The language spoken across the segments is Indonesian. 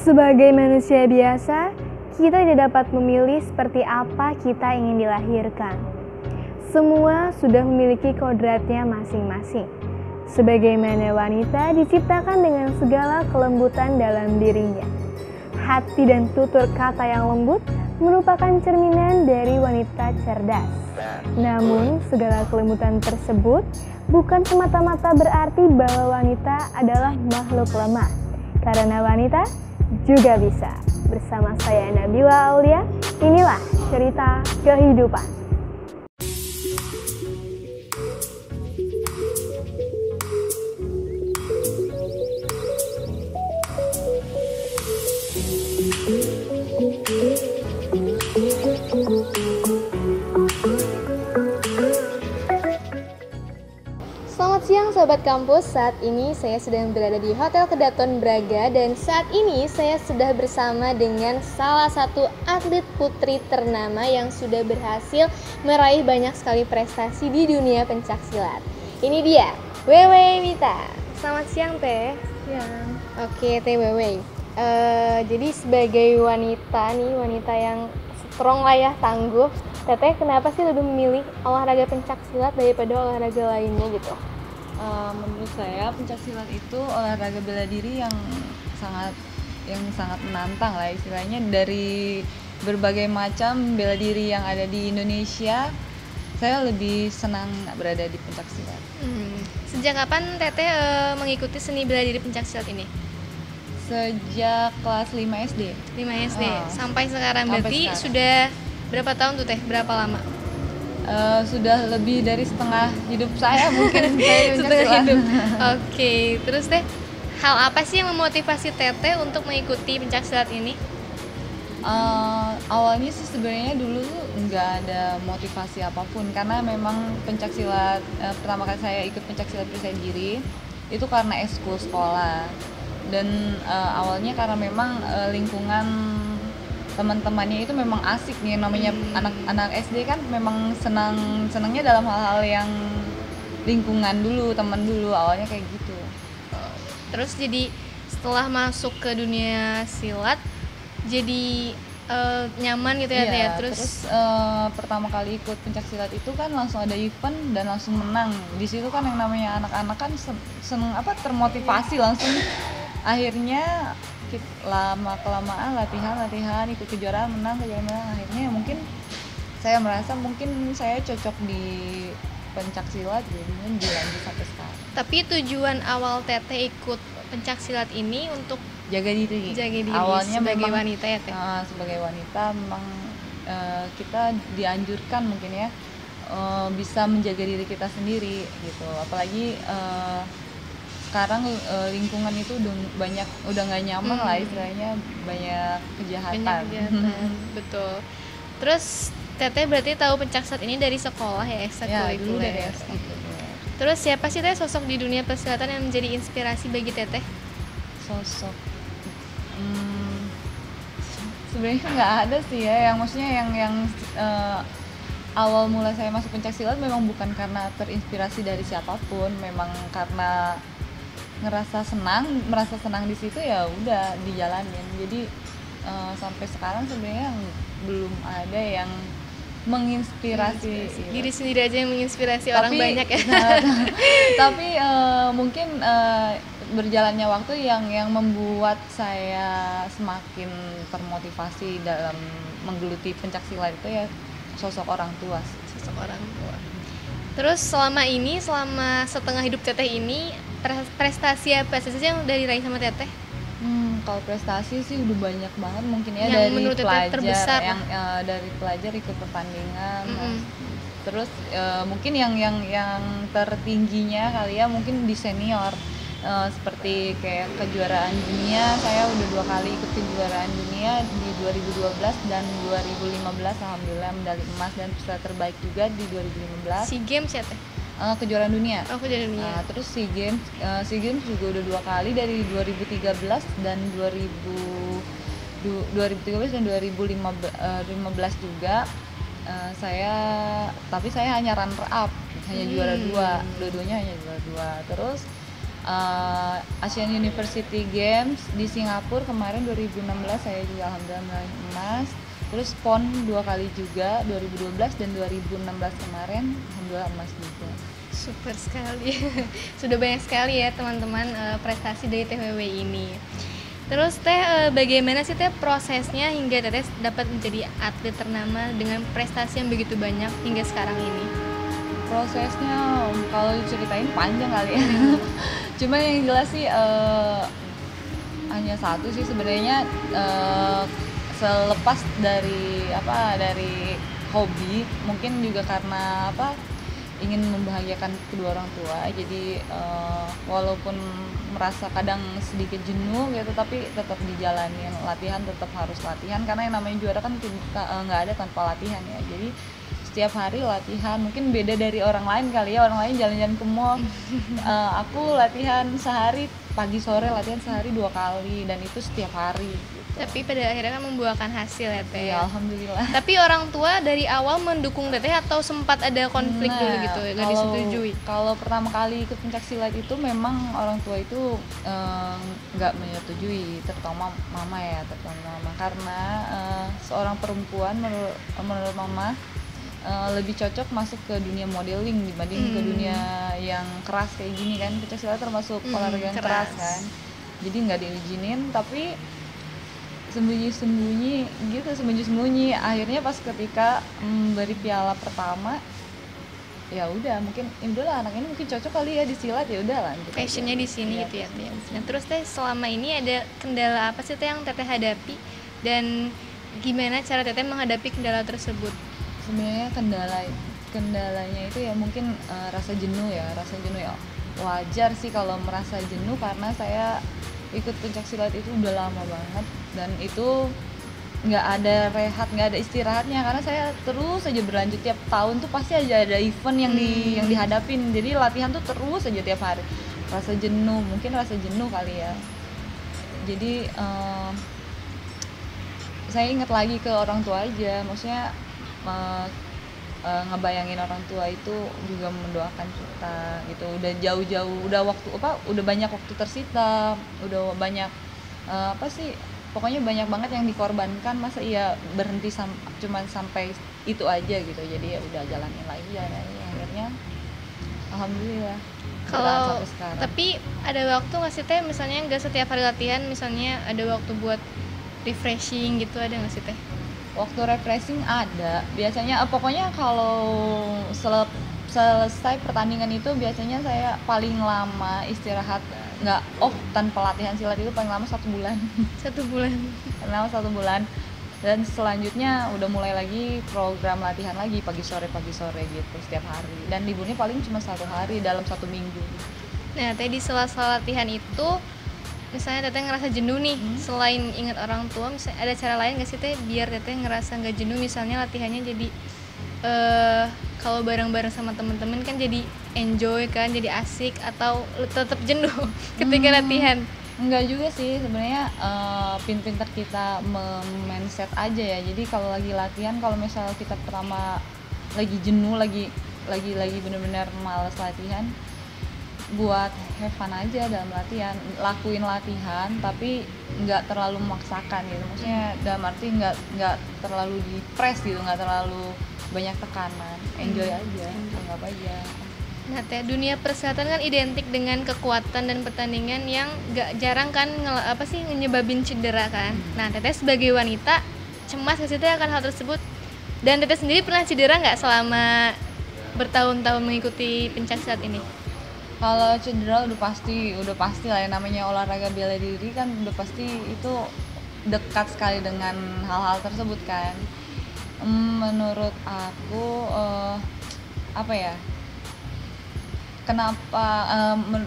Sebagai manusia biasa, kita tidak dapat memilih seperti apa kita ingin dilahirkan. Semua sudah memiliki kodratnya masing-masing. Sebagaimana wanita diciptakan dengan segala kelembutan dalam dirinya. Hati dan tutur kata yang lembut merupakan cerminan dari wanita cerdas. Namun, segala kelembutan tersebut bukan semata-mata berarti bahwa wanita adalah makhluk lemah. Karena wanita juga bisa. Bersama saya Nabila Aulia, inilah cerita kehidupan. Selamat siang sahabat kampus, saat ini saya sedang berada di Hotel Kedaton Braga dan saat ini saya sudah bersama dengan salah satu atlet putri ternama yang sudah berhasil meraih banyak sekali prestasi di dunia pencaksilat. Ini dia, Wewe Mita. Selamat siang Teh. Siang. Oke Teh Wewe, jadi sebagai wanita nih, wanita yang strong lah ya, tangguh, Teteh kenapa sih lebih memilih olahraga pencaksilat daripada olahraga lainnya gitu? Menurut saya pencaksilat itu olahraga bela diri yang sangat menantang lah istilahnya. Dari berbagai macam bela diri yang ada di Indonesia, saya lebih senang berada di pencaksilat. Sejak kapan Teteh mengikuti seni bela diri pencaksilat ini? Sejak kelas 5 SD. 5 SD sampai sekarang. Sampai Berarti sekarang. sudah berapa tahun tuh Teh? Berapa lama? Sudah lebih dari setengah hidup saya mungkin. Saya Setengah pencaksilat. hidup. Oke, terus Teh, hal apa sih yang memotivasi Teteh untuk mengikuti pencaksilat ini? Awalnya sih sebenarnya dulu tuh nggak ada motivasi apapun, karena memang pencaksilat pertama kali saya ikut pencaksilat percaya diri itu karena ekskul sekolah. Dan awalnya karena memang lingkungan teman-temannya itu memang asik nih, namanya anak SD kan memang senangnya dalam hal-hal yang lingkungan dulu, teman dulu, awalnya kayak gitu. Terus jadi setelah masuk ke dunia silat jadi nyaman gitu ya Teh ya? Terus pertama kali ikut pencaksilat itu kan langsung ada event dan langsung menang. Di situ kan yang namanya anak-anak kan seneng termotivasi langsung. Akhirnya lama kelamaan latihan ikut kejuaraan menang, akhirnya mungkin saya merasa mungkin saya cocok di pencaksilat, jadinya dilanjut sampai sekarang. Tapi tujuan awal Teteh ikut pencaksilat ini untuk jaga diri awalnya sebagai memang, wanita ya Teh? Sebagai wanita memang kita dianjurkan mungkin ya bisa menjaga diri kita sendiri gitu, apalagi sekarang lingkungan itu udah nggak nyaman lah istilahnya, banyak kejahatan. Betul. Terus Teteh berarti tahu pencaksilat ini dari sekolah ya, ekstrakurikuler? Dulu dari ekstrakurikuler. Terus siapa sih Teh sosok di dunia persilatan yang menjadi inspirasi bagi Teteh? Sosok sebenarnya nggak ada sih ya, yang maksudnya yang awal mula saya masuk pencaksilat memang bukan karena terinspirasi dari siapapun, memang karena merasa senang di situ, ya udah dijalanin. Jadi sampai sekarang sebenarnya belum ada yang menginspirasi diri sendiri aja yang menginspirasi orang banyak ya. Tapi mungkin berjalannya waktu yang membuat saya semakin termotivasi dalam menggeluti pencaksilat itu ya sosok orang tua. Terus selama setengah hidup Teteh ini, prestasi apa saja yang udah diraih sama Teteh? Kalau prestasi sih udah banyak banget mungkin ya, yang dari pelajar terbesar, dari pelajar ikut pertandingan. Terus mungkin yang tertingginya kali ya mungkin di senior, seperti kayak kejuaraan dunia. Saya udah 2 kali ikut kejuaraan dunia di 2012 dan 2015, alhamdulillah medali emas dan peserta terbaik juga di 2015. SEA Games ya Teh? Kejuaraan dunia. Kejuaraan dunia. Terus SEA Games juga udah 2 kali, dari 2013 dan 2015 juga. Tapi saya hanya runner up, hanya juara 2, dua-duanya hanya juara 2. Terus Asian University Games di Singapura kemarin 2016 saya juga alhamdulillah meraih emas. Terus PON 2 kali juga 2012 dan 2016 kemarin alhamdulillah emas juga. Super sekali. Sudah banyak sekali ya teman-teman prestasi dari TWW ini. Terus Teh, bagaimana sih Teh prosesnya hingga Teteh dapat menjadi atlet ternama dengan prestasi yang begitu banyak hingga sekarang ini? Prosesnya kalau diceritain panjang kali ya. Cuma yang jelas sih hanya satu sih sebenarnya, selepas dari hobi, mungkin juga karena ingin membahagiakan kedua orang tua. Jadi walaupun merasa kadang sedikit jenuh gitu, tapi tetap dijalanin, latihan tetap harus latihan karena yang namanya juara kan nggak ada tanpa latihan ya. Jadi setiap hari latihan, mungkin beda dari orang lain kali ya, orang lain jalan-jalan ke mall. Aku latihan sehari, pagi sore latihan sehari 2 kali dan itu setiap hari gitu. Tapi pada akhirnya kan membuahkan hasil ya Teh. Ya, alhamdulillah. Tapi orang tua dari awal mendukung Teteh atau sempat ada konflik dulu gitu, nggak disetujui? Kalau pertama kali ikut pencaksilat itu memang orang tua itu nggak menyetujui, terutama mama karena seorang perempuan menurut mama lebih cocok masuk ke dunia modeling dibanding ke dunia yang keras kayak gini kan. Pencaksilat termasuk olahraga yang keras kan, jadi nggak diizinin. Tapi sembunyi akhirnya pas ketika beri piala pertama, ya udah mungkin udahlah anak ini mungkin cocok kali ya di silat, ya udah lanjut passionnya di sini gitu ya Teh. Nah terus Teh, selama ini ada kendala apa sih Teh yang Teteh hadapi dan gimana cara Teteh menghadapi kendala tersebut? Sebenarnya kendalanya itu ya mungkin rasa jenuh ya. Wajar sih kalau merasa jenuh karena saya ikut pencaksilat itu udah lama banget dan itu nggak ada rehat, nggak ada istirahatnya karena saya terus aja berlanjut. Tiap tahun tuh pasti aja ada event yang dihadapin, jadi latihan tuh terus aja tiap hari. Mungkin rasa jenuh kali ya. Jadi saya ingat lagi ke orang tua aja, maksudnya ngebayangin orang tua itu juga mendoakan kita gitu. Udah jauh-jauh, udah banyak waktu tersita, udah banyak pokoknya banyak banget yang dikorbankan, masa iya berhenti cuman sampai itu aja gitu. Jadi ya udah jalanin lagi akhirnya alhamdulillah. Kalau tapi ada waktu nggak sih Teh, misalnya nggak setiap hari latihan, misalnya ada waktu buat refreshing gitu, ada nggak sih Teh? Waktu refreshing ada, biasanya pokoknya kalau selesai pertandingan itu biasanya saya paling lama istirahat tanpa latihan silat itu paling lama 1 bulan. 1 bulan. Paling lama 1 bulan. Dan selanjutnya udah mulai lagi program latihan lagi pagi sore gitu setiap hari. Dan liburnya paling cuma 1 hari dalam 1 minggu. Nah, Teh di sela-sela latihan itu misalnya Teteh ngerasa jenuh nih, selain ingat orang tua, misalnya ada cara lain nggak sih Teh biar Teteh ngerasa nggak jenuh? Misalnya latihannya jadi kalau bareng-bareng sama temen-temen kan jadi enjoy kan, jadi asik, atau tetap jenuh ketika latihan? Enggak juga sih sebenarnya, pinter kita mindset aja ya. Jadi kalau lagi latihan, kalau misalnya kita pertama lagi jenuh, lagi benar-benar malas latihan, buat have fun aja dalam latihan, lakuin latihan tapi nggak terlalu memaksakan gitu. Maksudnya dalam arti nggak terlalu di press gitu, nggak terlalu banyak tekanan, enjoy aja, anggap aja. Nah Teh, dunia persilatan kan identik dengan kekuatan dan pertandingan yang nggak jarang kan nyebabin cedera kan. Nah Teteh sebagai wanita cemas nggak sih Teh akan hal tersebut? Dan Teteh sendiri pernah cedera nggak selama bertahun-tahun mengikuti pencaksilat ini? Kalau cedera udah pasti lah ya, namanya olahraga bela diri kan udah pasti itu dekat sekali dengan hal-hal tersebut kan. Menurut aku kenapa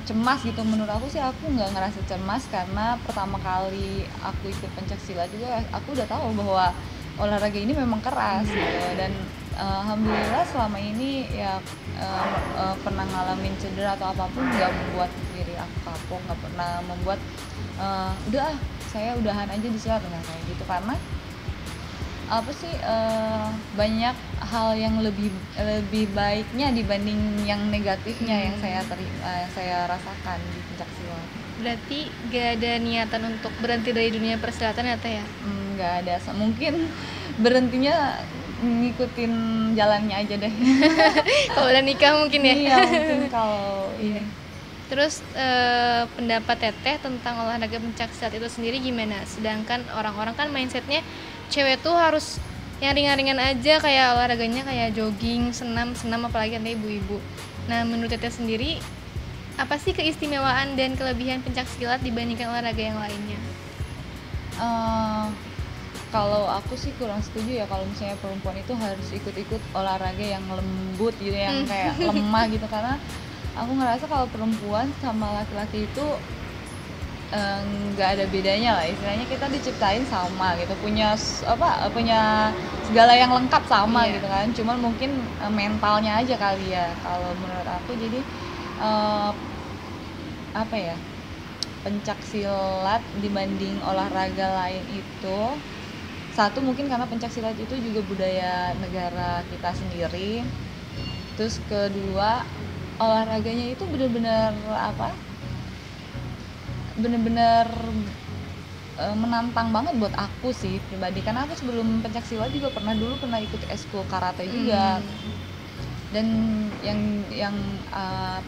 cemas gitu, menurut aku sih aku nggak ngerasa cemas karena pertama kali aku ikut pencaksilat juga aku udah tahu bahwa olahraga ini memang keras gitu. Dan alhamdulillah selama ini ya pernah ngalamin cedera atau apapun nggak membuat diri aku kapok, nggak pernah membuat saya udahan aja di silat, nggak kayak gitu. Karena apa sih, banyak hal yang lebih baiknya dibanding yang negatifnya yang saya terima, yang saya rasakan di pencaksilat. Berarti gak ada niatan untuk berhenti dari dunia persilatan ya Teh ya? Nggak ada, mungkin berhentinya ngikutin jalannya aja deh. Kalau udah nikah mungkin ya? Iya, mungkin kalau ini. Terus pendapat Teteh tentang olahraga pencaksilat itu sendiri gimana? Sedangkan orang-orang kan mindsetnya cewek tuh harus yang ringan-ringan aja, kayak olahraganya kayak jogging, senam apalagi nanti ibu-ibu. Nah menurut Teteh sendiri apa sih keistimewaan dan kelebihan pencaksilat dibandingkan olahraga yang lainnya? Kalau aku sih kurang setuju ya kalau misalnya perempuan itu harus ikut-ikut olahraga yang lembut gitu, yang kayak lemah gitu, karena aku ngerasa kalau perempuan sama laki-laki itu nggak ada bedanya lah, istilahnya kita diciptain sama gitu, punya segala yang lengkap sama gitu kan, cuman mungkin mentalnya aja kali ya kalau menurut aku. Jadi apa ya, pencaksilat dibanding olahraga lain itu, satu mungkin karena pencaksilat itu juga budaya negara kita sendiri, terus kedua olahraganya itu benar-benar menantang banget buat aku sih pribadi, karena aku sebelum pencaksilat juga pernah ikut eskul karate juga. Dan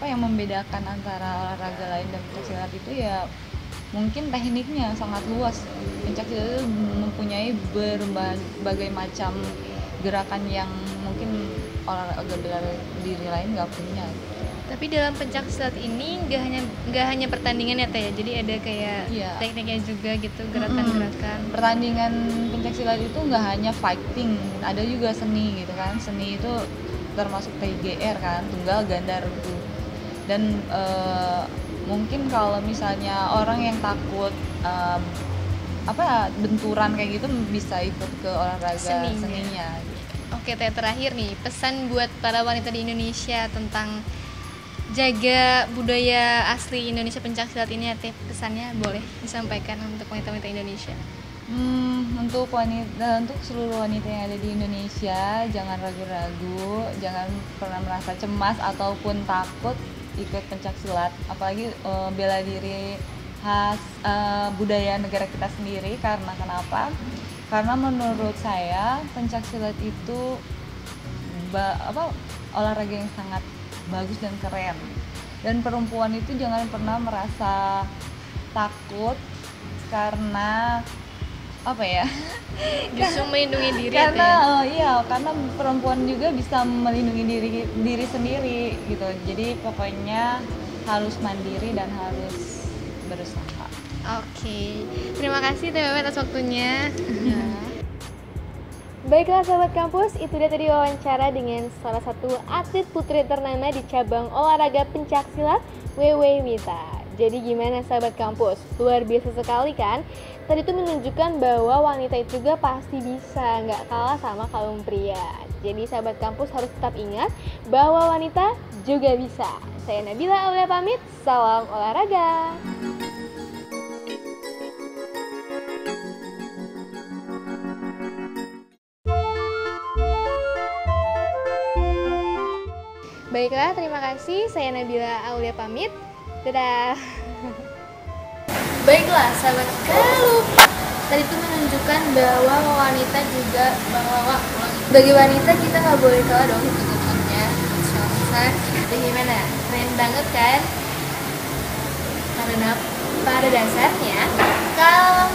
yang membedakan antara olahraga lain dan pencaksilat itu ya mungkin tekniknya sangat luas. Pencaksilat itu mempunyai berbagai macam gerakan yang mungkin olahraga bela diri lain nggak punya. Tapi dalam pencaksilat ini nggak hanya pertandingan ya Teh, jadi ada kayak tekniknya juga gitu, gerakan-gerakan. Pertandingan pencaksilat itu nggak hanya fighting, ada juga seni gitu kan. Seni itu termasuk TGR kan, tunggal ganda regu. Dan mungkin kalau misalnya orang yang takut benturan kayak gitu bisa ikut ke olahraga seninya. Oke Teh, terakhir nih pesan buat para wanita di Indonesia tentang jaga budaya asli Indonesia pencaksilat ini ya Teh, pesannya boleh disampaikan untuk wanita-wanita Indonesia. Untuk seluruh wanita yang ada di Indonesia, jangan ragu-ragu, jangan pernah merasa cemas ataupun takut ikut pencaksilat, apalagi bela diri khas budaya negara kita sendiri. Karena kenapa? Karena menurut saya pencaksilat itu olahraga yang sangat bagus dan keren, dan perempuan itu jangan pernah merasa takut karena justru melindungi diri karena karena perempuan juga bisa melindungi diri sendiri gitu. Jadi pokoknya harus mandiri dan harus berusaha. Oke, terima kasih Teh Meme atas waktunya. Baiklah sahabat kampus, itu dia tadi wawancara dengan salah satu atlet putri ternama di cabang olahraga pencaksilat, Wewe Wita. Jadi gimana sahabat kampus? Luar biasa sekali kan? Tadi itu menunjukkan bahwa wanita itu juga pasti bisa, nggak kalah sama kaum pria. Jadi sahabat kampus harus tetap ingat bahwa wanita juga bisa. Saya Nabila Aulia pamit, salam olahraga. Baiklah, terima kasih. Saya Nabila Aulia pamit. Dadah. Baiklah, sahabat kampus. Tadi itu menunjukkan bahwa wanita juga bagi wanita kita nggak boleh kalah dong ikut-ikutnya. Jadi gimana? Keren banget kan? Karena pada dasarnya kalau